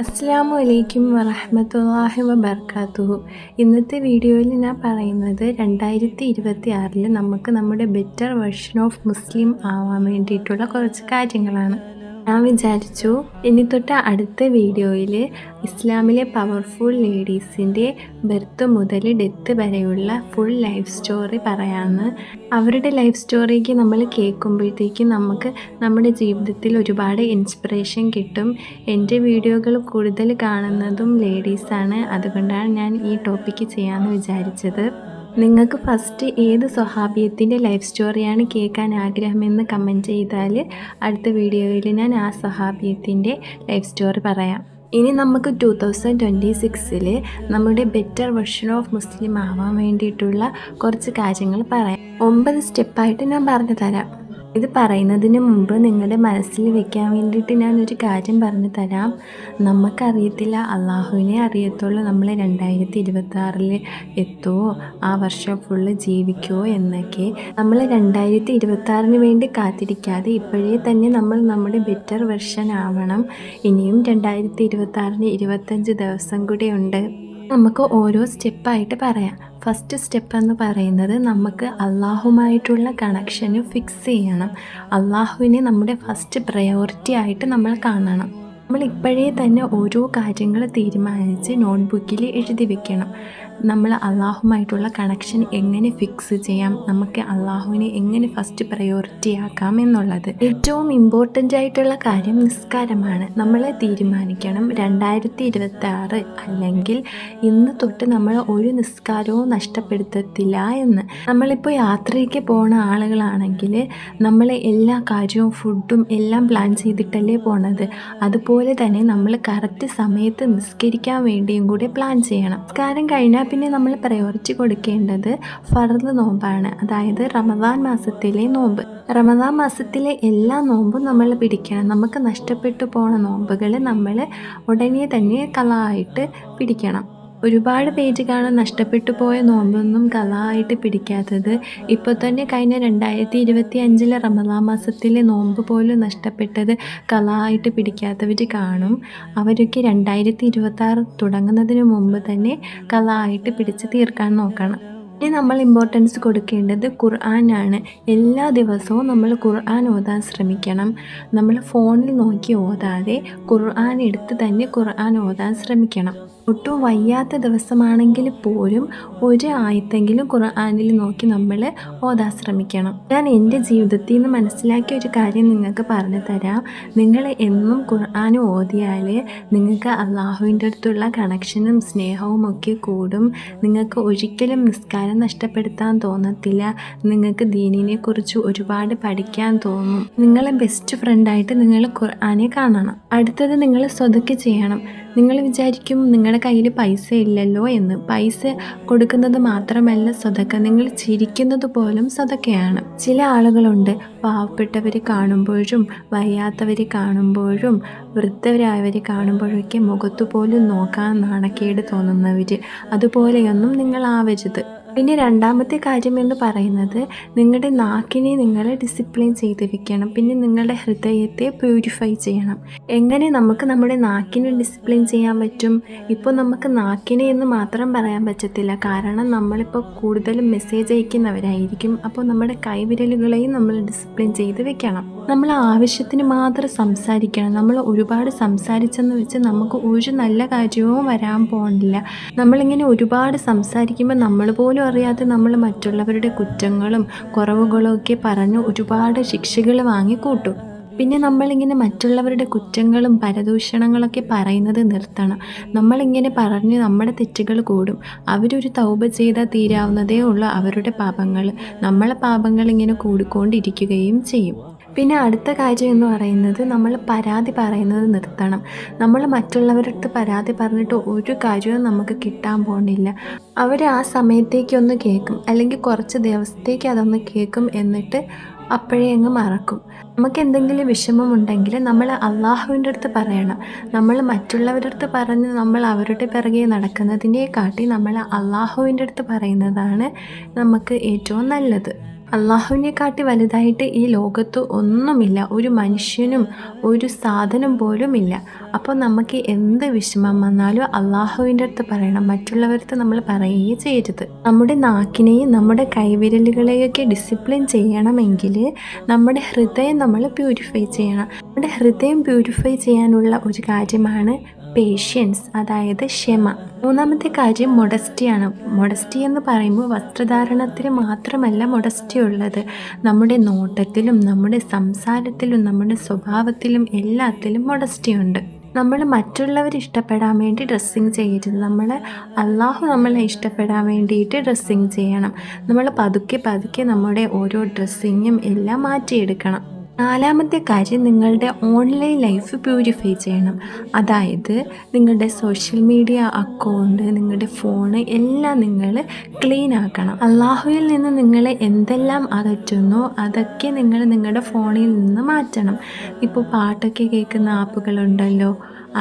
അസ്സലാമു അലൈക്കും വറഹ്മത്തുള്ളാഹി വബർക്കാത്തുഹു. ഇന്നത്തെ വീഡിയോയിൽ ഞാൻ പറയുന്നത് 2026 നമുക്ക് നമ്മുടെ ബെറ്റർ വെർഷൻ ഓഫ് മുസ്ലിം ആവാൻ വേണ്ടിയിട്ടുള്ള കുറച്ച് കാര്യങ്ങളാണ്. ഞാൻ വിചാരിച്ചു ഇനി തൊട്ട് അടുത്ത വീഡിയോയിൽ ഇസ്ലാമിലെ പവർഫുൾ ലേഡീസിൻ്റെ ബർത്ത് മുതൽ ഡെത്ത് വരെയുള്ള ഫുൾ ലൈഫ് സ്റ്റോറി പറയാമെന്ന്. അവരുടെ ലൈഫ് സ്റ്റോറിക്ക് നമ്മൾ കേൾക്കുമ്പോഴത്തേക്കും നമുക്ക് നമ്മുടെ ജീവിതത്തിൽ ഒരുപാട് ഇൻസ്പിറേഷൻ കിട്ടും. എൻ്റെ വീഡിയോകൾ കൂടുതൽ കാണുന്നതും ലേഡീസാണ്, അതുകൊണ്ടാണ് ഞാൻ ഈ ടോപ്പിക്ക് ചെയ്യാമെന്ന് വിചാരിച്ചത്. നിങ്ങൾക്ക് ഫസ്റ്റ് ഏത് സ്വഹാബിയത്തിൻ്റെ ലൈഫ് സ്റ്റോറിയാണ് കേൾക്കാൻ ആഗ്രഹമെന്ന് കമൻറ്റ് ചെയ്താൽ അടുത്ത വീഡിയോയിൽ ഞാൻ ആ സ്വഹാബിയത്തിൻ്റെ ലൈഫ് സ്റ്റോറി പറയാം. ഇനി നമുക്ക് 2026 നമ്മുടെ ബെറ്റർ വെർഷൻ ഓഫ് മുസ്ലിം ആവാൻ വേണ്ടിയിട്ടുള്ള കുറച്ച് കാര്യങ്ങൾ പറയാം. 9 സ്റ്റെപ്പായിട്ട് ഞാൻ പറഞ്ഞു തരാം. ഇത് പറയുന്നതിന് മുമ്പ് നിങ്ങളുടെ മനസ്സിൽ വെക്കാൻ വേണ്ടിയിട്ട് ഞാനൊരു കാര്യം പറഞ്ഞു തരാം. നമുക്കറിയത്തില്ല, അള്ളാഹുവിനെ അറിയത്തുള്ളൂ നമ്മൾ 2026 എത്തുമോ, ആ വർഷം ഫുള്ള് ജീവിക്കുമോ എന്നൊക്കെ. നമ്മൾ 2026 വേണ്ടി കാത്തിരിക്കാതെ ഇപ്പോഴേ തന്നെ നമ്മൾ നമ്മുടെ ബെറ്റർ വെർഷൻ ആവണം. ഇനിയും 2026 25 ദിവസം കൂടെ ഉണ്ട്. നമുക്ക് ഓരോ സ്റ്റെപ്പായിട്ട് പറയാം. ഫസ്റ്റ് സ്റ്റെപ്പ് എന്ന് പറയുന്നത് നമുക്ക് അള്ളാഹുമായിട്ടുള്ള കണക്ഷന് ഫിക്സ് ചെയ്യണം. അള്ളാഹുവിനെ നമ്മുടെ ഫസ്റ്റ് പ്രയോറിറ്റി ആയിട്ട് നമ്മൾ കാണണം. നമ്മൾ ഇപ്പോഴേ തന്നെ ഓരോ കാര്യങ്ങൾ തീരുമാനിച്ച് നോട്ട്ബുക്കിൽ എഴുതി വെക്കണം. നമ്മൾ അള്ളാഹുമായിട്ടുള്ള കണക്ഷൻ എങ്ങനെ ഫിക്സ് ചെയ്യാം, നമുക്ക് അള്ളാഹുവിനെ എങ്ങനെ ഫസ്റ്റ് പ്രയോറിറ്റി ആക്കാം എന്നുള്ളത്. ഏറ്റവും ഇമ്പോർട്ടൻ്റ് ആയിട്ടുള്ള കാര്യം നിസ്കാരമാണ്. നമ്മൾ തീരുമാനിക്കണം 2026 അല്ലെങ്കിൽ ഇന്ന് തൊട്ട് നമ്മൾ ഒരു നിസ്കാരവും നഷ്ടപ്പെടുത്തത്തില്ല എന്ന്. നമ്മളിപ്പോൾ യാത്രയ്ക്ക് പോണ ആളുകളാണെങ്കിൽ നമ്മൾ എല്ലാ കാര്യവും ഫുഡും എല്ലാം പ്ലാൻ ചെയ്തിട്ടല്ലേ പോണത്. അതുപോലെ തന്നെ നമ്മൾ കറക്റ്റ് സമയത്ത് നിസ്കരിക്കാൻ വേണ്ടിയും കൂടി പ്ലാൻ ചെയ്യണം. നിസ്കാരം കഴിഞ്ഞാൽ പിന്നെ നമ്മൾ പ്രയോറിറ്റി കൊടുക്കേണ്ടത് ഫർദ് നോമ്പാണ്, അതായത് റമദാൻ മാസത്തിലെ നോമ്പ്. റമദാൻ മാസത്തിലെ എല്ലാ നോമ്പും നമ്മൾ പിടിക്കണം. നമുക്ക് നഷ്ടപ്പെട്ടു പോണ നോമ്പുകൾ നമ്മൾ ഉടനെ തന്നെ കളായിട്ട് പിടിക്കണം. ഒരുപാട് പേര് കാണാൻ നഷ്ടപ്പെട്ടു പോയ നോമ്പൊന്നും കളായിട്ട് പിടിക്കാത്തത്. ഇപ്പോൾ തന്നെ കഴിഞ്ഞ 2025 റമദാൻ മാസത്തിലെ നോമ്പ് പോലും നഷ്ടപ്പെട്ടത് കളായിട്ട് പിടിക്കാത്തവർ കാണും. അവരൊക്കെ 2026 തുടങ്ങുന്നതിന് മുമ്പ് തന്നെ കളായിട്ട് പിടിച്ച് തീർക്കാൻ നോക്കണം. ഇനി നമ്മൾ ഇമ്പോർട്ടൻസ് കൊടുക്കേണ്ടത് ഖുർആനാണ്. എല്ലാ ദിവസവും നമ്മൾ ഖുർആൻ ഓതാൻ ശ്രമിക്കണം. നമ്മൾ ഫോണിൽ നോക്കി ഓതാതെ ഖുർആൻ എടുത്ത് തന്നെ ഖുർആൻ ഓതാൻ ശ്രമിക്കണം. ഒട്ടും വയ്യാത്ത ദിവസമാണെങ്കിൽ പോലും ഒരു ആയത്തെങ്കിലും ഖുർആനിൽ നോക്കി നമ്മൾ ഓതാൻ ശ്രമിക്കണം. ഞാൻ എൻ്റെ ജീവിതത്തിൽ നിന്ന് മനസ്സിലാക്കിയ ഒരു കാര്യം നിങ്ങൾക്ക് പറഞ്ഞു തരാം. നിങ്ങൾ എന്നും ഖുർആൻ ഓതിയാൽ നിങ്ങൾക്ക് അള്ളാഹുവിൻ്റെ അടുത്തുള്ള കണക്ഷനും സ്നേഹവും ഒക്കെ കൂടും. നിങ്ങൾക്ക് ഒരിക്കലും നിസ്കാരം നഷ്ടപ്പെടുത്താൻ തോന്നത്തില്ല. നിങ്ങൾക്ക് ദീനിനെ കുറിച്ച് ഒരുപാട് പഠിക്കാൻ തോന്നും. നിങ്ങളെ ബെസ്റ്റ് ഫ്രണ്ടായിട്ട് നിങ്ങൾ ഖുർആനെ കാണണം. അടുത്തത് നിങ്ങൾ സ്വതക്ക ചെയ്യണം. നിങ്ങൾ വിചാരിക്കും നിങ്ങളുടെ കയ്യിൽ പൈസ ഇല്ലല്ലോ എന്ന്. പൈസ കൊടുക്കുന്നത് മാത്രമല്ല സ്വതക്ക, നിങ്ങൾ ചിരിക്കുന്നത് പോലും സ്വതക്കയാണ്. ചില ആളുകളുണ്ട്, പാവപ്പെട്ടവർ കാണുമ്പോഴും വയ്യാത്തവർ കാണുമ്പോഴും വൃദ്ധരായവർ കാണുമ്പോഴൊക്കെ മുഖത്തു പോലും നോക്കാൻ നാണക്കേട് തോന്നുന്നവർ. അതുപോലെയൊന്നും നിങ്ങൾ ആവരുത്. പിന്നെ രണ്ടാമത്തെ കാര്യം എന്ന് പറയുന്നത് നിങ്ങളുടെ നാക്കിനെ നിങ്ങൾ ഡിസിപ്ലിൻ ചെയ്ത് വെക്കണം. പിന്നെ നിങ്ങളുടെ ഹൃദയത്തെ പ്യൂരിഫൈ ചെയ്യണം. എങ്ങനെ നമുക്ക് നമ്മുടെ നാക്കിനെ ഡിസിപ്ലിൻ ചെയ്യാൻ പറ്റും? ഇപ്പോൾ നമുക്ക് നാക്കിനെ എന്ന് മാത്രം പറയാൻ പറ്റത്തില്ല, കാരണം നമ്മളിപ്പോൾ കൂടുതലും മെസ്സേജ് അയക്കുന്നവരായിരിക്കും. അപ്പോൾ നമ്മുടെ കൈവിരലുകളെയും നമ്മൾ ഡിസിപ്ലിൻ ചെയ്ത് വെക്കണം. നമ്മൾ ആവശ്യത്തിന് മാത്രം സംസാരിക്കണം. നമ്മൾ ഒരുപാട് സംസാരിച്ചെന്ന് വെച്ച് നമുക്ക് ഒരു നല്ല കാര്യവും വരാൻ പോകുന്നില്ല. നമ്മളിങ്ങനെ ഒരുപാട് സംസാരിക്കുമ്പോൾ നമ്മൾ പോലും അറിയാതെ നമ്മൾ മറ്റുള്ളവരുടെ കുറ്റങ്ങളും കുറവുകളും ഒക്കെ പറഞ്ഞ് ഒരുപാട് ശിക്ഷകൾ വാങ്ങിക്കൂട്ടും. പിന്നെ നമ്മളിങ്ങനെ മറ്റുള്ളവരുടെ കുറ്റങ്ങളും പരദൂഷണങ്ങളൊക്കെ പറയുന്നത് നിർത്തണം. നമ്മളിങ്ങനെ പറഞ്ഞ് നമ്മുടെ തെറ്റുകൾ കൂടും. അവരൊരു തൗബ ചെയ്താൽ തീരാവുന്നതേ ഉള്ളൂ അവരുടെ പാപങ്ങൾ. നമ്മളെ പാപങ്ങൾ ഇങ്ങനെ കൂടിക്കൊണ്ടിരിക്കുകയും ചെയ്യും. പിന്നെ അടുത്ത കാര്യം എന്ന് പറയുന്നത് നമ്മൾ പരാതി പറയുന്നത് നിർത്തണം. നമ്മൾ മറ്റുള്ളവരടുത്ത് പരാതി പറഞ്ഞിട്ട് ഒരു കാര്യവും നമുക്ക് കിട്ടാൻ പോകുന്നില്ല. അവർ ആ സമയത്തേക്കൊന്ന് കേൾക്കും, അല്ലെങ്കിൽ കുറച്ച് ദിവസത്തേക്ക് അതൊന്ന് കേൾക്കും, എന്നിട്ട് അപ്പോഴേ അങ്ങ് മറക്കും. നമുക്ക് എന്തെങ്കിലും വിഷമമുണ്ടെങ്കിൽ നമ്മൾ അള്ളാഹുവിൻ്റെ അടുത്ത് പറയണം. നമ്മൾ മറ്റുള്ളവരുടെ അടുത്ത് പറഞ്ഞ് നമ്മൾ അവരുടെ പിറകെ നടക്കുന്നതിനെ കാട്ടി നമ്മൾ അള്ളാഹുവിൻ്റെ അടുത്ത് പറയുന്നതാണ് നമുക്ക് ഏറ്റവും നല്ലത്. അള്ളാഹുവിനെക്കാട്ടി വലുതായിട്ട് ഈ ലോകത്ത് ഒന്നുമില്ല, ഒരു മനുഷ്യനും ഒരു സാധനം പോലും ഇല്ല. അപ്പോൾ നമുക്ക് എന്ത് വിഷമം വന്നാലും അള്ളാഹുവിൻ്റെ അടുത്ത് പറയണം, മറ്റുള്ളവർക്ക് നമ്മൾ പറയുകയും ചെയ്യരുത്. നമ്മുടെ നാക്കിനെയും നമ്മുടെ കൈവിരലുകളെയൊക്കെ ഡിസിപ്ലിൻ ചെയ്യണമെങ്കിൽ നമ്മുടെ ഹൃദയം നമ്മൾ പ്യൂരിഫൈ ചെയ്യണം. നമ്മുടെ ഹൃദയം പ്യൂരിഫൈ ചെയ്യാനുള്ള ഒരു കാര്യമാണ് പേഷ്യൻസ്, അതായത് ക്ഷമ. മൂന്നാമത്തെ കാര്യം മൊഡസ്റ്റിയാണ്. മൊഡസ്റ്റി എന്ന് പറയുമ്പോൾ വസ്ത്രധാരണത്തിന് മാത്രമല്ല മൊഡസ്റ്റി ഉള്ളത്, നമ്മുടെ നോട്ടത്തിലും നമ്മുടെ സംസാരത്തിലും നമ്മുടെ സ്വഭാവത്തിലും എല്ലാത്തിലും മൊഡസ്റ്റി ഉണ്ട്. നമ്മൾ മറ്റുള്ളവർ ഇഷ്ടപ്പെടാൻ വേണ്ടി ഡ്രസ്സിങ് ചെയ്യരുത്, അള്ളാഹു നമ്മളെ ഇഷ്ടപ്പെടാൻ വേണ്ടിയിട്ട് ഡ്രസ്സിങ് ചെയ്യണം. നമ്മൾ പതുക്കെ പതുക്കെ നമ്മുടെ ഓരോ ഡ്രസ്സിങ്ങും എല്ലാം മാറ്റിയെടുക്കണം. നാലാമത്തെ കാര്യം നിങ്ങളുടെ ഓൺലൈൻ ലൈഫ് പ്യൂരിഫൈ ചെയ്യണം. അതായത് നിങ്ങളുടെ സോഷ്യൽ മീഡിയ അക്കൗണ്ട്, നിങ്ങളുടെ ഫോണ് എല്ലാം നിങ്ങൾ ക്ലീൻ ആക്കണം. അള്ളാഹുവിൽ നിന്ന് നിങ്ങൾ എന്തെല്ലാം അകറ്റുന്നോ അതൊക്കെ നിങ്ങൾ നിങ്ങളുടെ ഫോണിൽ നിന്ന് മാറ്റണം. ഇപ്പോൾ പാട്ടൊക്കെ കേൾക്കുന്ന ആപ്പുകളുണ്ടല്ലോ,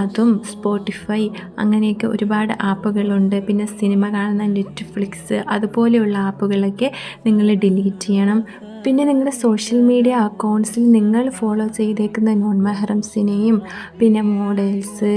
അതും സ്പോട്ടിഫൈ അങ്ങനെയൊക്കെ ഒരുപാട് ആപ്പുകളുണ്ട്. പിന്നെ സിനിമ കാണുന്ന നെറ്റ്ഫ്ലിക്സ് അതുപോലെയുള്ള ആപ്പുകളൊക്കെ നിങ്ങൾ ഡിലീറ്റ് ചെയ്യണം. പിന്നെ നിങ്ങളുടെ സോഷ്യൽ മീഡിയ അക്കൗണ്ട്സിൽ നിങ്ങൾ ഫോളോ ചെയ്തേക്കുന്ന നോൺ മെഹറംസിനെയും പിന്നെ മോഡൽസ്,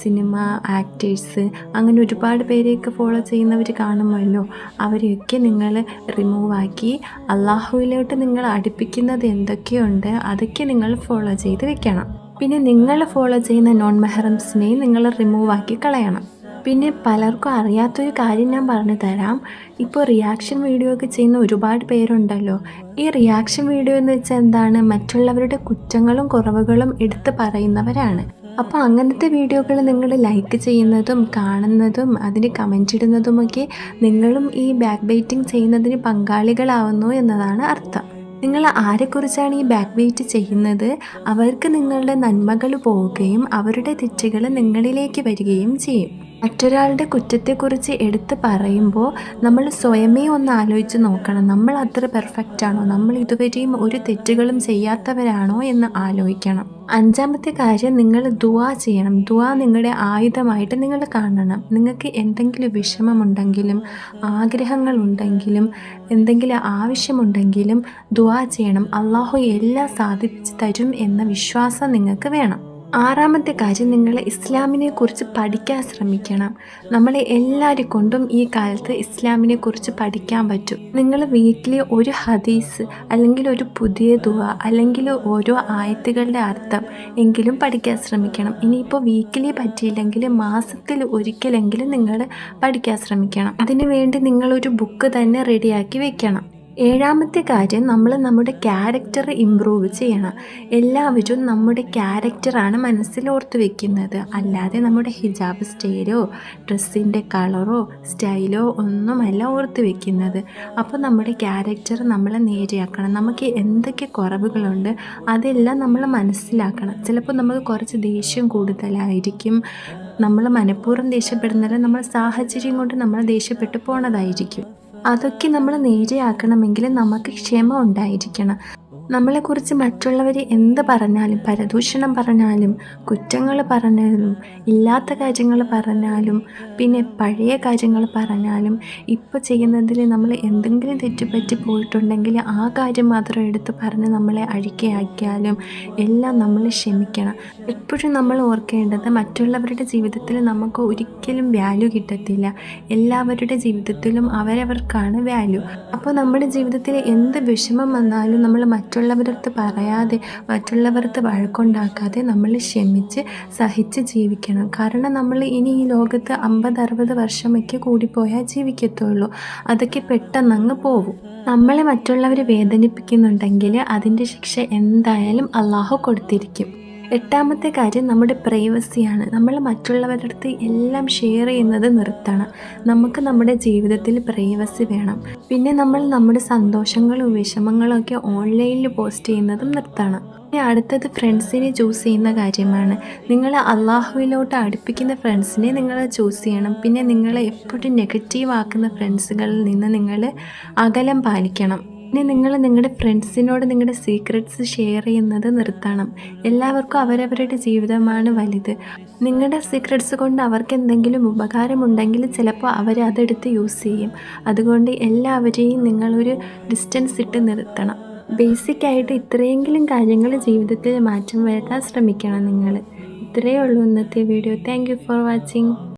സിനിമ ആക്ടേഴ്സ് അങ്ങനെ ഒരുപാട് പേരെയൊക്കെ ഫോളോ ചെയ്യുന്നവർ കാണുമല്ലോ, അവരെയൊക്കെ നിങ്ങൾ റിമൂവ് ആക്കി അള്ളാഹുവിലോട്ട് നിങ്ങൾ അടുപ്പിക്കുന്നത് എന്തൊക്കെയുണ്ട് അതൊക്കെ നിങ്ങൾ ഫോളോ ചെയ്ത് വെക്കണം. പിന്നെ നിങ്ങൾ ഫോളോ ചെയ്യുന്ന നോൺ മെഹറംസിനെയും നിങ്ങൾ റിമൂവ് ആക്കി കളയണം. പിന്നെ പലർക്കും അറിയാത്തൊരു കാര്യം ഞാൻ പറഞ്ഞു തരാം. ഇപ്പോൾ റിയാക്ഷൻ വീഡിയോ ഒക്കെ ചെയ്യുന്ന ഒരുപാട് പേരുണ്ടല്ലോ. ഈ റിയാക്ഷൻ വീഡിയോ എന്ന് വെച്ചാൽ എന്താണ്? മറ്റുള്ളവരുടെ കുറ്റങ്ങളും കുറവുകളും എടുത്ത് പറയുന്നവരാണ്. അപ്പോൾ അങ്ങനത്തെ വീഡിയോകൾ നിങ്ങൾ ലൈക്ക് ചെയ്യുന്നതും കാണുന്നതും അതിന് കമൻ്റ് ഇടുന്നതുമൊക്കെ നിങ്ങളും ഈ ബാക്ക് ബൈറ്റിംഗ് ചെയ്യുന്നതിന് പങ്കാളികളാവുന്നു എന്നതാണ് അർത്ഥം. നിങ്ങൾ ആരെക്കുറിച്ചാണ് ഈ ബാക്ക് ബൈറ്റ് ചെയ്യുന്നത്, അവർക്ക് നിങ്ങളുടെ നന്മകൾ പോവുകയും അവരുടെ തെറ്റുകൾ നിങ്ങളിലേക്ക് വരികയും ചെയ്യും. മറ്റൊരാളുടെ കുറ്റത്തെക്കുറിച്ച് എടുത്ത് പറയുമ്പോൾ നമ്മൾ സ്വയമേ ഒന്ന് ആലോചിച്ച് നോക്കണം, നമ്മൾ അത്ര പെർഫെക്റ്റ് ആണോ, നമ്മൾ ഇതുവരെയും ഒരു തെറ്റുകളും ചെയ്യാത്തവരാണോ എന്ന് ആലോചിക്കണം. അഞ്ചാമത്തെ കാര്യം, നിങ്ങൾ ദുആ ചെയ്യണം. ദുആ നിങ്ങളുടെ ആയുധമായിട്ട് നിങ്ങൾ കാണണം. നിങ്ങൾക്ക് എന്തെങ്കിലും വിഷമമുണ്ടെങ്കിലും ആഗ്രഹങ്ങളുണ്ടെങ്കിലും എന്തെങ്കിലും ആവശ്യമുണ്ടെങ്കിലും ദുആ ചെയ്യണം. അള്ളാഹു എല്ലാം സാധിച്ചു തരും എന്ന വിശ്വാസം നിങ്ങൾക്ക് വേണം. ആറാമത്തെ കാര്യം, നിങ്ങൾ ഇസ്ലാമിനെ കുറിച്ച് പഠിക്കാൻ ശ്രമിക്കണം. നമ്മളെ എല്ലാവരെ കൊണ്ടും ഈ കാലത്ത് ഇസ്ലാമിനെ കുറിച്ച് പഠിക്കാൻ പറ്റും. നിങ്ങൾ വീക്കിലി ഒരു ഹദീസ് അല്ലെങ്കിൽ ഒരു പുതിയ ദുആ അല്ലെങ്കിൽ ഓരോ ആയത്തുകളുടെ അർത്ഥം എങ്കിലും പഠിക്കാൻ ശ്രമിക്കണം. ഇനിയിപ്പോൾ വീക്കിലി പറ്റിയില്ലെങ്കിൽ മാസത്തിൽ ഒരിക്കലെങ്കിലും നിങ്ങൾ പഠിക്കാൻ ശ്രമിക്കണം. അതിനു വേണ്ടി നിങ്ങളൊരു ബുക്ക് തന്നെ റെഡിയാക്കി വെക്കണം. ഏഴാമത്തെ കാര്യം, നമ്മൾ നമ്മുടെ ക്യാരക്ടർ ഇമ്പ്രൂവ് ചെയ്യണം. എല്ലാവരും നമ്മുടെ ക്യാരക്ടറാണ് മനസ്സിൽ ഓർത്ത് വെക്കുന്നത്, അല്ലാതെ നമ്മുടെ ഹിജാബ് സ്റ്റൈലോ ഡ്രസ്സിൻ്റെ കളറോ സ്റ്റൈലോ ഒന്നുമല്ല ഓർത്ത് വെക്കുന്നത്. അപ്പോൾ നമ്മുടെ ക്യാരക്ടർ നമ്മൾ നേരെയാക്കണം. നമുക്ക് എന്തൊക്കെ കുറവുകളുണ്ട് അതെല്ലാം നമ്മൾ മനസ്സിലാക്കണം. ചിലപ്പോൾ നമുക്ക് കുറച്ച് ദേഷ്യം കൂടുതലായിരിക്കും, നമ്മൾ മനഃപൂർവ്വം ദേഷ്യപ്പെടുന്നത് നമ്മൾ സാഹചര്യം കൊണ്ട് നമ്മൾ ദേഷ്യപ്പെട്ടു പോണതായിരിക്കും. അതൊക്കെ നമ്മൾ നേരെയാക്കണമെങ്കിൽ നമുക്ക് ക്ഷമ ഉണ്ടായിരിക്കണം. നമ്മളെക്കുറിച്ച് മറ്റുള്ളവർ എന്ത് പറഞ്ഞാലും, പരദൂഷണം പറഞ്ഞാലും കുറ്റങ്ങൾ പറഞ്ഞാലും ഇല്ലാത്ത കാര്യങ്ങൾ പറഞ്ഞാലും പിന്നെ പഴയ കാര്യങ്ങൾ പറഞ്ഞാലും ഇപ്പോൾ ചെയ്യുന്നതിൽ നമ്മൾ എന്തെങ്കിലും തെറ്റുപറ്റി പോയിട്ടുണ്ടെങ്കിൽ ആ കാര്യം മാത്രം എടുത്ത് പറഞ്ഞ് നമ്മളെ അഴിക്കയാക്കിയാലും എല്ലാം നമ്മൾ ക്ഷമിക്കണം. എപ്പോഴും നമ്മൾ ഓർക്കേണ്ടത്, മറ്റുള്ളവരുടെ ജീവിതത്തിൽ നമുക്ക് ഒരിക്കലും വാല്യൂ കിട്ടത്തില്ല, എല്ലാവരുടെ ജീവിതത്തിലും അവരവർക്കാണ് വാല്യൂ. അപ്പോൾ നമ്മുടെ ജീവിതത്തിൽ എന്ത് വിഷമം വന്നാലും നമ്മൾ മറ്റുള്ളവരടുത്ത് പറയാതെ മറ്റുള്ളവരടുത്ത് വഴക്കുണ്ടാക്കാതെ നമ്മൾ ക്ഷമിച്ച് സഹിച്ച് ജീവിക്കണം. കാരണം നമ്മൾ ഇനി ഈ ലോകത്ത് 50-60 വർഷമൊക്കെ കൂടിപ്പോയാൽ ജീവിക്കത്തുള്ളൂ. അതൊക്കെ പെട്ടെന്നങ്ങ് പോവും. നമ്മളെ മറ്റുള്ളവർ വേദനിപ്പിക്കുന്നുണ്ടെങ്കിൽ അതിൻ്റെ ശിക്ഷ എന്തായാലും അള്ളാഹു കൊടുത്തിരിക്കും. എട്ടാമത്തെ കാര്യം, നമ്മുടെ പ്രൈവസിയാണ്. നമ്മൾ മറ്റുള്ളവരുടെ അടുത്ത് എല്ലാം ഷെയർ ചെയ്യുന്നത് നിർത്തണം. നമുക്ക് നമ്മുടെ ജീവിതത്തിൽ പ്രൈവസി വേണം. പിന്നെ നമ്മൾ നമ്മുടെ സന്തോഷങ്ങളും വിഷമങ്ങളും ഒക്കെ ഓൺലൈനിൽ പോസ്റ്റ് ചെയ്യുന്നതും നിർത്തണം. അടുത്തത് ഫ്രണ്ട്സിനെ ചൂസ് ചെയ്യുന്ന കാര്യമാണ്. നിങ്ങൾ അള്ളാഹുവിലോട്ട് അടുപ്പിക്കുന്ന ഫ്രണ്ട്സിനെ നിങ്ങൾ ചൂസ് ചെയ്യണം. പിന്നെ നിങ്ങൾ എപ്പോഴും നെഗറ്റീവ് ആക്കുന്ന ഫ്രണ്ട്സുകളിൽ നിന്ന് നിങ്ങൾ അകലം പാലിക്കണം. ഇനി നിങ്ങൾ നിങ്ങളുടെ ഫ്രണ്ട്സിനോട് നിങ്ങളുടെ സീക്രട്സ് ഷെയർ ചെയ്യുന്നത് നിർത്തണം. എല്ലാവർക്കും അവരവരുടെ ജീവിതമാണ് വലുത്. നിങ്ങളുടെ സീക്രട്സ് കൊണ്ട് അവർക്ക് എന്തെങ്കിലും ഉപകാരമുണ്ടെങ്കിൽ ചിലപ്പോൾ അവർ അതെടുത്ത് യൂസ് ചെയ്യും. അതുകൊണ്ട് എല്ലാവരെയും നിങ്ങളൊരു ഡിസ്റ്റൻസ് ഇട്ട് നിർത്തണം. ബേസിക്കായിട്ട് ഇത്രയെങ്കിലും കാര്യങ്ങൾ ജീവിതത്തിൽ മാറ്റം വരുത്താൻ ശ്രമിക്കണം നിങ്ങൾ. ഇത്രയേ ഉള്ളൂ ഇന്നത്തെ video. Thank you for watching.